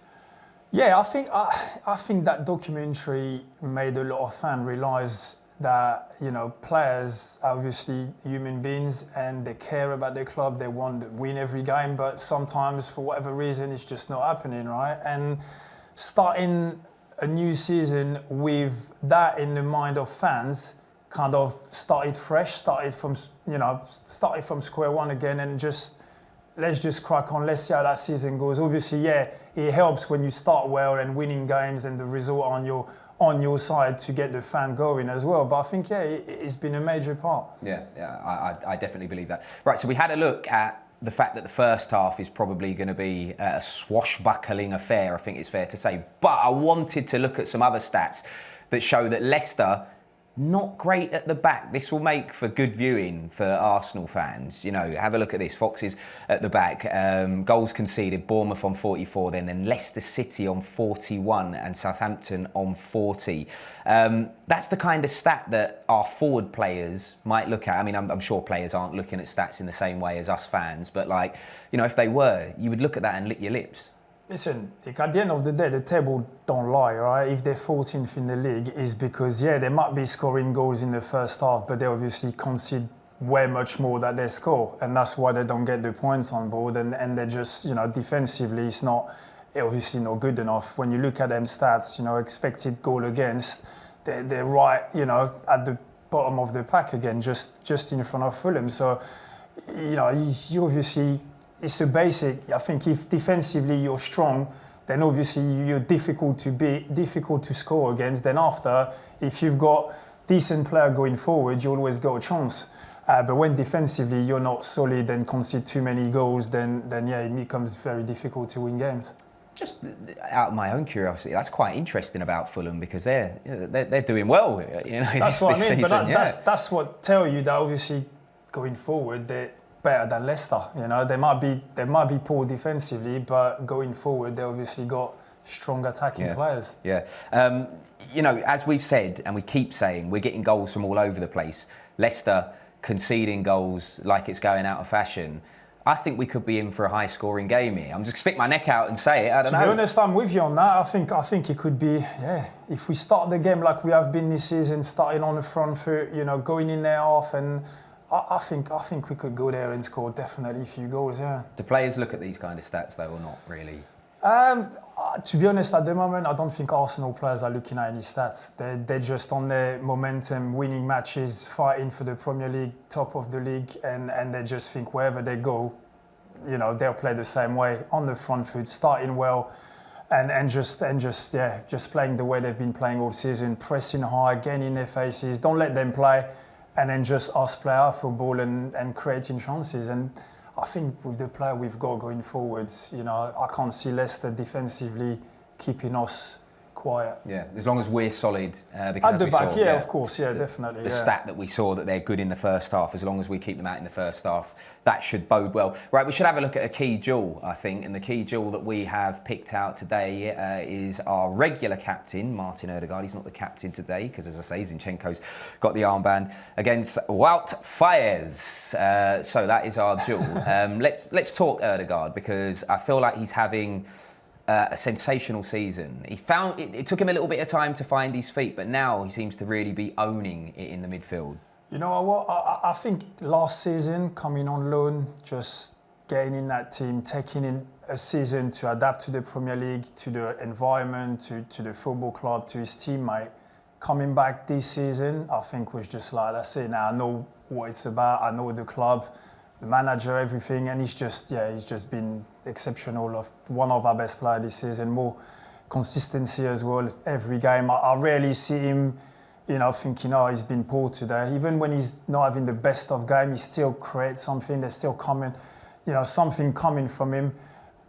Yeah, I think that documentary made a lot of fans realise that, you know, players are obviously human beings and they care about their club. They want to win every game, but sometimes for whatever reason, it's just not happening, right? And starting a new season with that in the mind of fans, kind of started fresh, started from square one again, and let's just crack on. Let's see how that season goes. Obviously, yeah, it helps when you start well and winning games and the result on your side to get the fan going as well. But I think, yeah, it's been a major part. Yeah, I definitely believe that. Right, so we had a look at the fact that the first half is probably going to be a swashbuckling affair, I think it's fair to say. But I wanted to look at some other stats that show that Leicester, not great at the back. This will make for good viewing for Arsenal fans. You know, have a look at this. Foxes at the back. Goals conceded, Bournemouth on 44, then Leicester City on 41 and Southampton on 40. That's the kind of stat that our forward players might look at. I mean, I'm sure players aren't looking at stats in the same way as us fans, but like, you know, if they were, you would look at that and lick your lips. Listen, at the end of the day, the table don't lie, right? If they're 14th in the league, is because, yeah, they might be scoring goals in the first half, but they obviously concede way much more than they score. And that's why they don't get the points on board. And they're just, you know, defensively, it's obviously not good enough. When you look at them stats, you know, expected goal against, they're right, you know, at the bottom of the pack again, just in front of Fulham. So, you know, you obviously... It's a basic. I think if defensively you're strong, then obviously you're difficult to score against. Then after, if you've got decent player going forward, you always got a chance. But when defensively you're not solid and concede too many goals, then yeah, it becomes very difficult to win games. Just out of my own curiosity, that's quite interesting about Fulham because they're doing well. You know, that's what I mean. Season, but that's what tell you that obviously going forward they're better than Leicester. You know, they might be poor defensively, but going forward, they obviously got strong attacking players. Yeah. You know, as we've said, and we keep saying, we're getting goals from all over the place. Leicester conceding goals like it's going out of fashion. I think we could be in for a high-scoring game here. I'm just stick my neck out and say it. I don't know. To be honest, I'm with you on that. I think it could be, yeah. If we start the game like we have been this season, starting on the front foot, you know, going in there off and. I think we could go there and score definitely a few goals, yeah. Do players look at these kind of stats though, or not really? To be honest, at the moment, I don't think Arsenal players are looking at any stats. They're just on their momentum, winning matches, fighting for the Premier League, top of the league, and they just think wherever they go, you know, they'll play the same way on the front foot, starting well, and just playing the way they've been playing all season, pressing high, getting in their faces. Don't let them play. And then just us play our football and creating chances. And I think with the player we've got going forwards, you know, I can't see Leicester defensively keeping us quiet. Yeah, as long as we're solid. Because at the back, yeah, of course, yeah, definitely. The stat that we saw that they're good in the first half, as long as we keep them out in the first half, that should bode well. Right, we should have a look at a key jewel, I think, and the key jewel that we have picked out today is our regular captain, Martin Ødegaard. He's not the captain today because, as I say, Zinchenko's got the armband against Wout Pires. So that is our jewel. Let's talk Ødegaard because I feel like he's having a sensational season. It took him a little bit of time to find his feet, but now he seems to really be owning it in the midfield. You know what? I think last season, coming on loan, just getting in that team, taking in a season to adapt to the Premier League, to the environment, to the football club, to his teammate. Coming back this season, I think was just like, that's it. Now I know what it's about. I know the club, the manager, everything, and he's just been exceptional. One of our best players this season. More consistency as well. Every game, I rarely see him, you know, thinking, oh, he's been poor today. Even when he's not having the best of game, he still creates something. There's still coming, you know, something coming from him.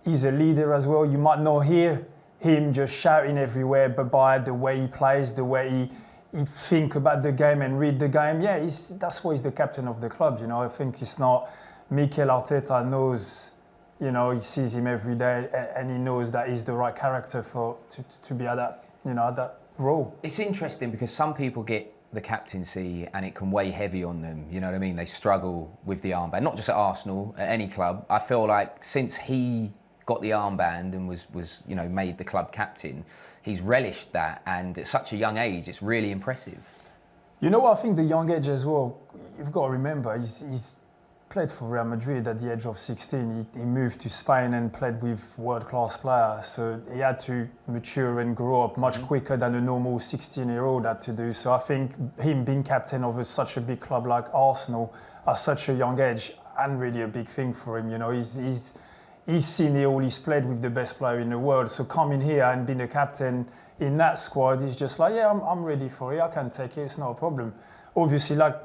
He's a leader as well. You might not hear him just shouting everywhere, but by the way he plays, the way he think about the game and read the game. Yeah, that's why he's the captain of the club. You know, I think it's not Mikel Arteta knows, you know, he sees him every day and he knows that he's the right character to be at that, you know, at that role. It's interesting because some people get the captaincy and it can weigh heavy on them. You know what I mean? They struggle with the armband, not just at Arsenal, at any club. I feel like since he got the armband and was you know, made the club captain, he's relished that, and at such a young age, it's really impressive. You know what, I think the young age as well, you've got to remember, he's played for Real Madrid at the age of 16. He moved to Spain and played with world-class players. So he had to mature and grow up much quicker than a normal 16-year-old had to do. So I think him being captain of such a big club like Arsenal at such a young age, and really a big thing for him. You know, he's seen it all. He's played with the best player in the world. So coming here and being a captain in that squad, he's just like, yeah, I'm ready for it. I can take it. It's not a problem. Obviously, like,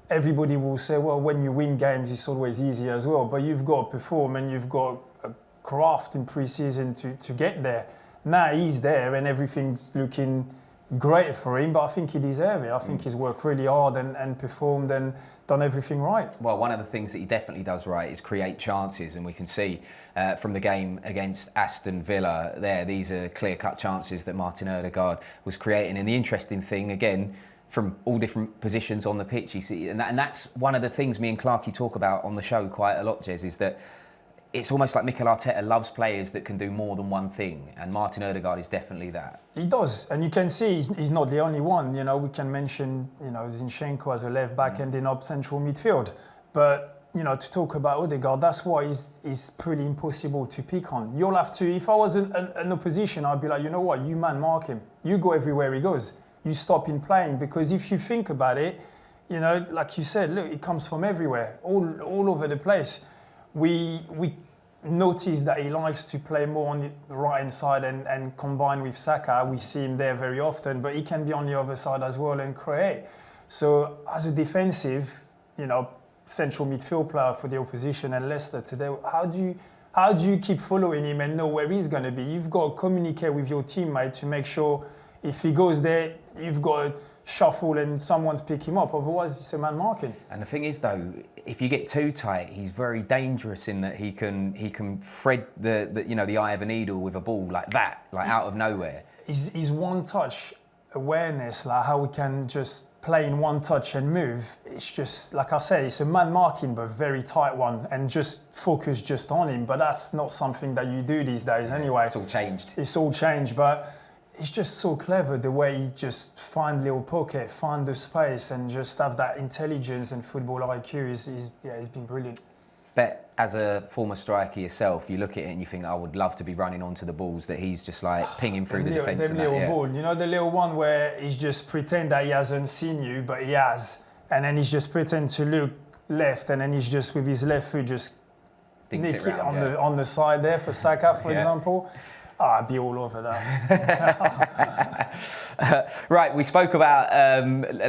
everybody will say, well, when you win games, it's always easy as well. But you've got to perform and you've got a craft in pre-season to get there. Now he's there and everything's looking great for him, but I think he deserves it. I think he's worked really hard and performed and done everything right. Well, one of the things that he definitely does right is create chances, and we can see from the game against Aston Villa there, these are clear-cut chances that Martin Ødegaard was creating. And the interesting thing, again, from all different positions on the pitch, you see, and that's one of the things me and Clarkey talk about on the show quite a lot, Jez, is that it's almost like Mikel Arteta loves players that can do more than one thing, and Martin Ødegaard is definitely that. He does, and you can see he's not the only one. You know, we can mention, you know, Zinchenko as a left back ending up central midfield, but you know, to talk about Ødegaard, that's why he's pretty impossible to pick on. You'll have to, if I was an opposition, I'd be like, you know what, you man mark him. You go everywhere he goes. You stop him playing, because if you think about it, you know, like you said, look, it comes from everywhere, all over the place. We notice that he likes to play more on the right-hand side and combine with Saka. We see him there very often, but he can be on the other side as well and create. So as a defensive, you know, central midfield player for the opposition and Leicester today, how do you keep following him and know where he's going to be? You've got to communicate with your teammate to make sure if he goes there, you've got to shuffle and someone to pick him up. Otherwise, it's a man marking. And the thing is, though, if you get too tight, he's very dangerous in that he can thread the eye of a needle with a ball like that, like out of nowhere. His one-touch awareness, like how we can just play in one touch and move. It's just, like I say, it's a man marking, but very tight one, and just focus just on him. But that's not something that you do these days anyway. It's all changed. It's all changed, but it's just so clever the way he just find little pocket, find the space, and just have that intelligence and football IQ. He's been brilliant. Bet as a former striker yourself, you look at it and you think, I would love to be running onto the balls that he's just like pinging through the defence. The little ball, you know, the little one where he's just pretend that he hasn't seen you, but he has, and then he's just pretend to look left, and then he's just with his left foot just nick it on the side there for Saka, for example. I'd be all over that. Right, we spoke about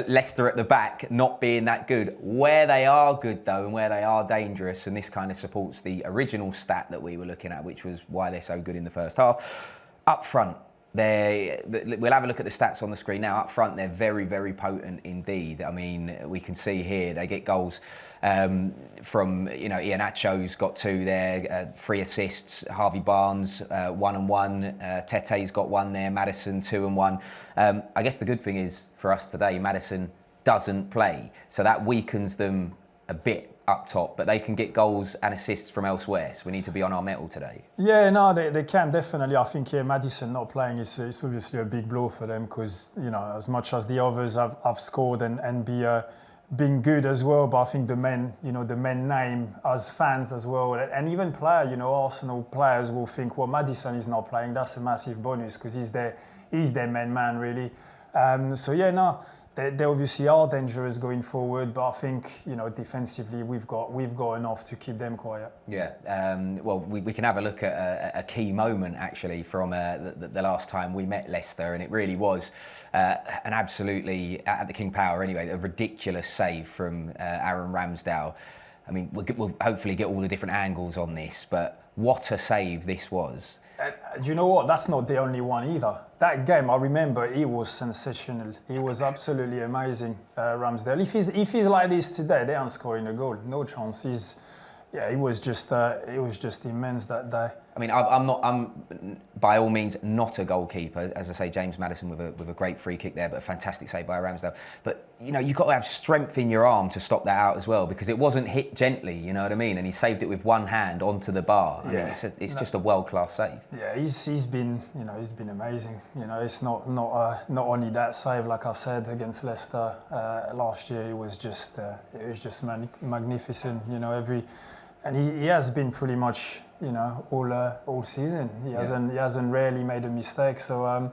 Leicester at the back not being that good. Where they are good, though, and where they are dangerous, and this kind of supports the original stat that we were looking at, which was why they're so good in the first half. Up front, we'll have a look at the stats on the screen now. Up front, they're very, very potent indeed. I mean, we can see here they get goals from, you know, Iheanacho's got 2 there, 3 assists. Harvey Barnes, 1 and 1. Tete's got 1 there. Maddison, 2 and 1. I guess the good thing is for us today, Maddison doesn't play, so that weakens them a bit up top, but they can get goals and assists from elsewhere, so we need to be on our mettle today. Yeah, no, they can definitely. I think Maddison not playing is obviously a big blow for them, because, you know, as much as the others have scored and been good as well, but I think the men name as fans as well, and even player, you know, Arsenal players will think, well, Maddison is not playing, that's a massive bonus, because he's their main man really. So yeah, no. They obviously are dangerous going forward, but I think, you know, defensively we've got enough to keep them quiet. Yeah, well, we can have a look at a key moment actually from the last time we met Leicester, and it really was an absolutely, at the King Power anyway, a ridiculous save from Aaron Ramsdale. I mean, we'll hopefully get all the different angles on this, but what a save this was. Do you know what? That's not the only one either. That game, I remember, he was sensational. He was absolutely amazing, Ramsdale. If he's like this today, they aren't scoring a goal. No chance. It was just immense that day. I mean, I'm by all means not a goalkeeper. As I say, James Maddison with a great free kick there, but a fantastic save by Ramsdale. But you know, you've got to have strength in your arm to stop that out as well, because it wasn't hit gently. You know what I mean? And he saved it with one hand onto the bar. I mean, it's just a world-class save. Yeah, he's been amazing. You know, it's not only that save, like I said, against Leicester last year. It was just magnificent. You know, and he has been pretty much, you know, all season. He hasn't rarely made a mistake. So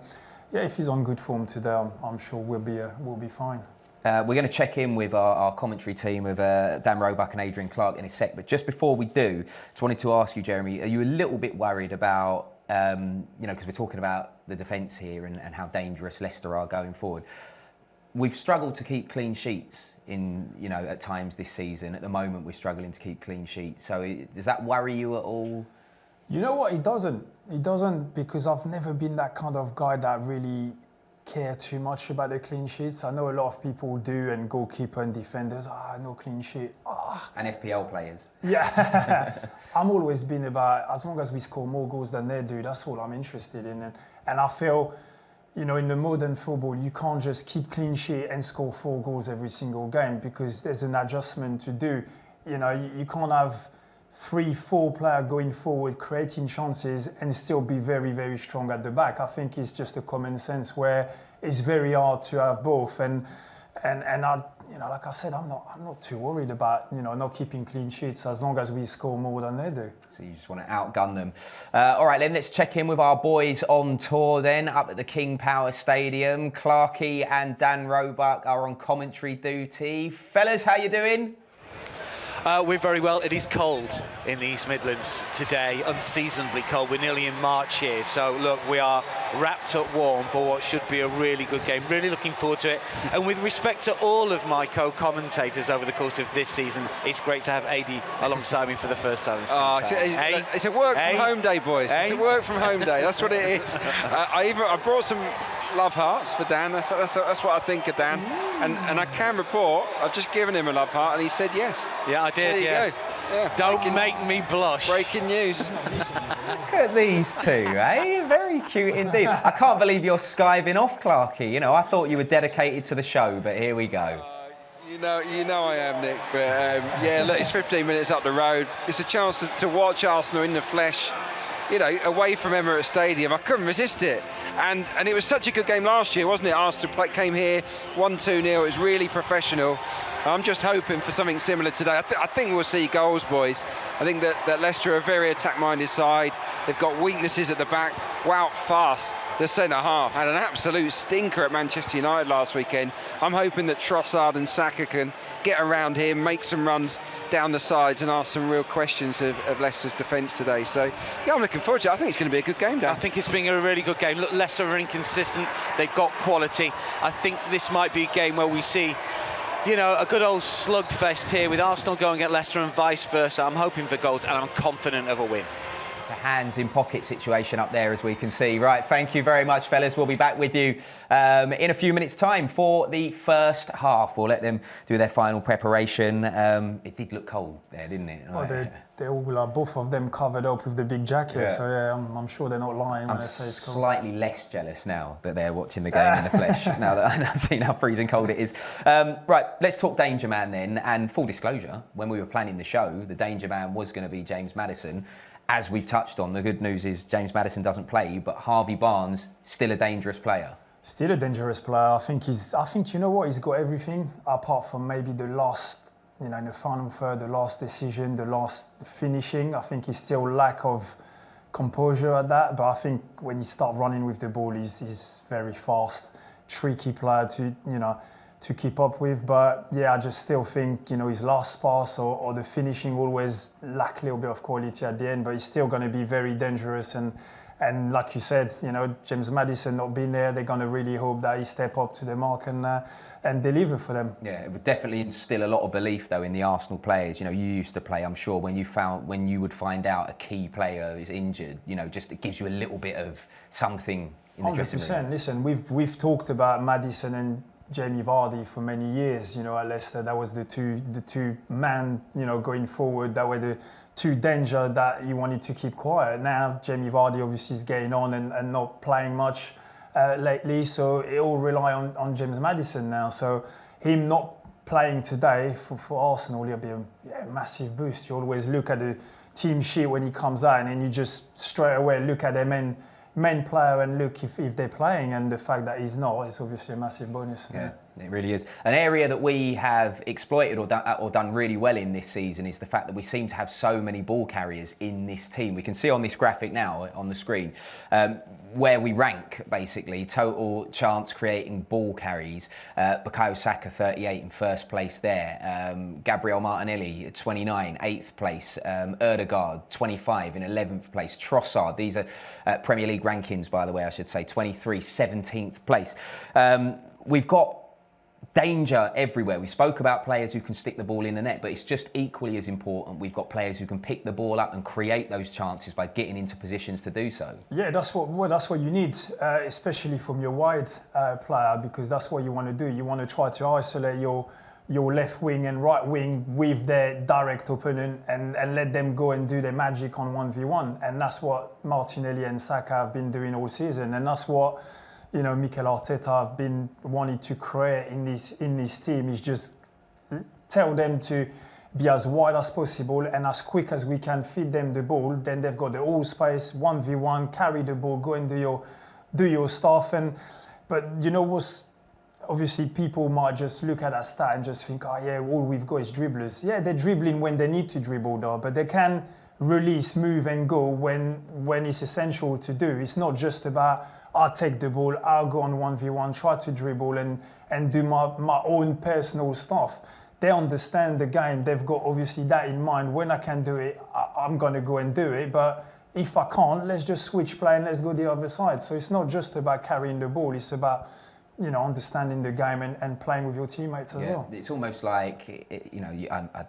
if he's on good form today, I'm sure we'll be fine. We're going to check in with our commentary team of Dan Roebuck and Adrian Clark in a sec. But just before we do, just wanted to ask you, Jeremy, are you a little bit worried about, you know, because we're talking about the defence here and how dangerous Leicester are going forward. We've struggled to keep clean sheets at times this season. At the moment, we're struggling to keep clean sheets. So does that worry you at all? You know what? It doesn't. It doesn't, because I've never been that kind of guy that really care too much about the clean sheets. I know a lot of people do, and goalkeeper and defenders, no clean sheet. And FPL players. Yeah. I'm always been about, as long as we score more goals than they do, that's all I'm interested in. And I feel, you know, in the modern football, you can't just keep clean sheet and score 4 goals every single game, because there's an adjustment to do. You know, you can't have 3-4 players going forward, creating chances, and still be very, very strong at the back. I think it's just a common sense where it's very hard to have both. And I, you know, like I said, I'm not too worried about, you know, not keeping clean sheets as long as we score more than they do. So you just want to outgun them. All right, then let's check in with our boys on tour then, up at the King Power Stadium. Clarkey and Dan Roebuck are on commentary duty. Fellas, how you doing? We're very well. It is cold in the East Midlands today, unseasonably cold. We're nearly in March here, so look, we are wrapped up warm for what should be a really good game. Really looking forward to it. And with respect to all of my co-commentators over the course of this season, it's great to have AD alongside me for the first time. It's a work from home day, boys. It's a work from home day. That's what it is. I brought some love hearts for Dan. That's what I think of Dan. And I can report, I've just given him a love heart, and he said yes. Yeah, I did. Yeah. Don't make me blush. Breaking news. Look at these two, eh? Very cute indeed. I can't believe you're skiving off, Clarkey. You know, I thought you were dedicated to the show, but here we go. You know I am, Nick. But look, it's 15 minutes up the road. It's a chance to watch Arsenal in the flesh. You know, away from Emirates Stadium. I couldn't resist it. And it was such a good game last year, wasn't it? Arsenal came here, 1-2-0. It was really professional. I'm just hoping for something similar today. I think we'll see goals, boys. I think that Leicester are a very attack-minded side. They've got weaknesses at the back. Wout fast, the centre-half, had an absolute stinker at Manchester United last weekend. I'm hoping that Trossard and Saka can get around him, make some runs down the sides and ask some real questions of Leicester's defence today. So, yeah, I'm looking forward to it. I think it's going to be a good game, Dan. I think it's been a really good game. Look, Leicester are inconsistent. They've got quality. I think this might be a game where we see, you know, a good old slugfest here with Arsenal going at Leicester and vice versa. I'm hoping for goals and I'm confident of a win. It's a hands in pocket situation up there, as we can see. Right, thank you very much, fellas. We'll be back with you in a few minutes' time for the first half. We'll let them do their final preparation. It did look cold there, didn't it? Oh, they all are, both of them covered up with the big jacket. Yeah. So yeah, I'm sure they're not lying when they say it's cold. Slightly less jealous now that they're watching the game in the flesh. Now that I've seen how freezing cold it is. Right, let's talk Danger Man then. And full disclosure, when we were planning the show, the Danger Man was going to be James Maddison. As we've touched on, the good news is James Maddison doesn't play, but Harvey Barnes, still a dangerous player. Still a dangerous player. I think you know what, he's got everything apart from maybe the last, you know, in the final third, the last decision, the last finishing. I think he's still lack of composure at that, but I think when he starts running with the ball, he's very fast, tricky player to keep up with. But yeah, I just still think, you know, his last pass or the finishing always lack a little bit of quality at the end, but he's still going to be very dangerous. And like you said, you know, James Maddison not being there, they're going to really hope that he step up to the mark and deliver for them. Yeah, it would definitely instill a lot of belief though in the Arsenal players. You know, you used to play, I'm sure, when you would find out a key player is injured, you know, just it gives you a little bit of something in the dressing room. 100%. Listen, we've talked about Maddison and Jamie Vardy for many years. You know, at Leicester, that was the two man, you know, going forward. That were the two danger that you wanted to keep quiet. Now Jamie Vardy obviously is getting on and not playing much lately, so it all rely on James Maddison now. So him not playing today for Arsenal, it'll be a massive boost. You always look at the team sheet when he comes out, and you just straight away look at their main player and look if they're playing, and the fact that he's not is obviously a massive bonus. Yeah, it really is. An area that we have exploited or done really well in this season is the fact that we seem to have so many ball carriers in this team. We can see on this graphic now on the screen where we rank, basically, total chance creating ball carries. Bukayo Saka, 38 in first place there. Gabriel Martinelli, 29, 8th place. Ødegaard, 25 in 11th place. Trossard, these are Premier League rankings, by the way, I should say, 23, 17th place. We've got danger everywhere. We spoke about players who can stick the ball in the net, but it's just equally as important. We've got players who can pick the ball up and create those chances by getting into positions to do so. Yeah, that's what you need, especially from your wide player, because that's what you want to do. You want to try to isolate your left wing and right wing with their direct opponent and let them go and do their magic on 1v1. And that's what Martinelli and Saka have been doing all season, and that's what, you know, Mikel Arteta have been wanting to create in this team, is just tell them to be as wide as possible and as quick as we can feed them the ball. Then they've got the all space, 1v1, carry the ball, go and do your stuff. But you know what's, obviously people might just look at that stat and just think, oh yeah, all we've got is dribblers. Yeah, they're dribbling when they need to dribble though, but they can release, move and go when it's essential to do. It's not just about, I'll take the ball, I'll go on 1v1, try to dribble and do my own personal stuff. They understand the game. They've got obviously that in mind. When I can do it, I'm going to go and do it. But if I can't, let's just switch play and let's go the other side. So it's not just about carrying the ball. It's about, you know, understanding the game and playing with your teamates as well. It's almost like, you know,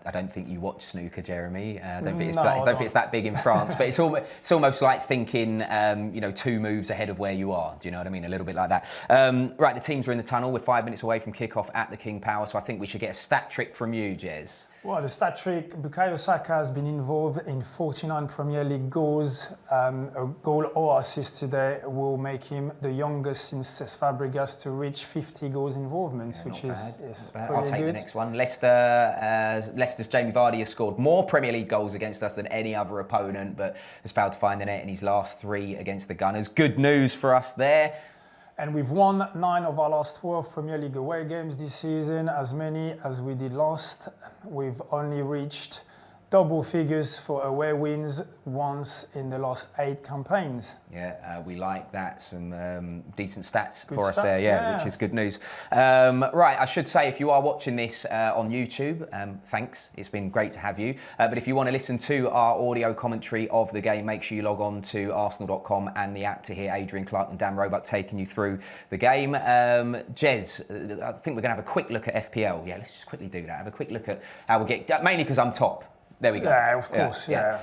I don't think you watch snooker, Jeremy. I don't think it's that big in France, but it's almost like thinking, you know, 2 moves ahead of where you are. Do you know what I mean? A little bit like that. Right, the teams are in the tunnel. We're 5 minutes away from kickoff at the King Power, so I think we should get a stat trick from you, Jez. Well, the stat trick, Bukayo Saka has been involved in 49 Premier League goals. A goal or assist today will make him the youngest since Cesc Fabregas to reach 50 goals involvements, which is pretty good. I'll take the next one. Leicester's Jamie Vardy has scored more Premier League goals against us than any other opponent, but has failed to find the net in his last 3 against the Gunners. Good news for us there. And we've won 9 of our last 12 Premier League away games this season, as many as we did last. We've only reached double figures for away wins once in the last 8 campaigns. Yeah, we like that. Some decent stats for us there, yeah, which is good news. Right, I should say, if you are watching this on YouTube, thanks. It's been great to have you. But if you want to listen to our audio commentary of the game, make sure you log on to arsenal.com and the app to hear Adrian Clark and Dan Roebuck taking you through the game. Jez, I think we're going to have a quick look at FPL. Yeah, let's just quickly do that. Have a quick look at how we'll get, mainly because I'm top. There we go. Yeah, of course. Yeah.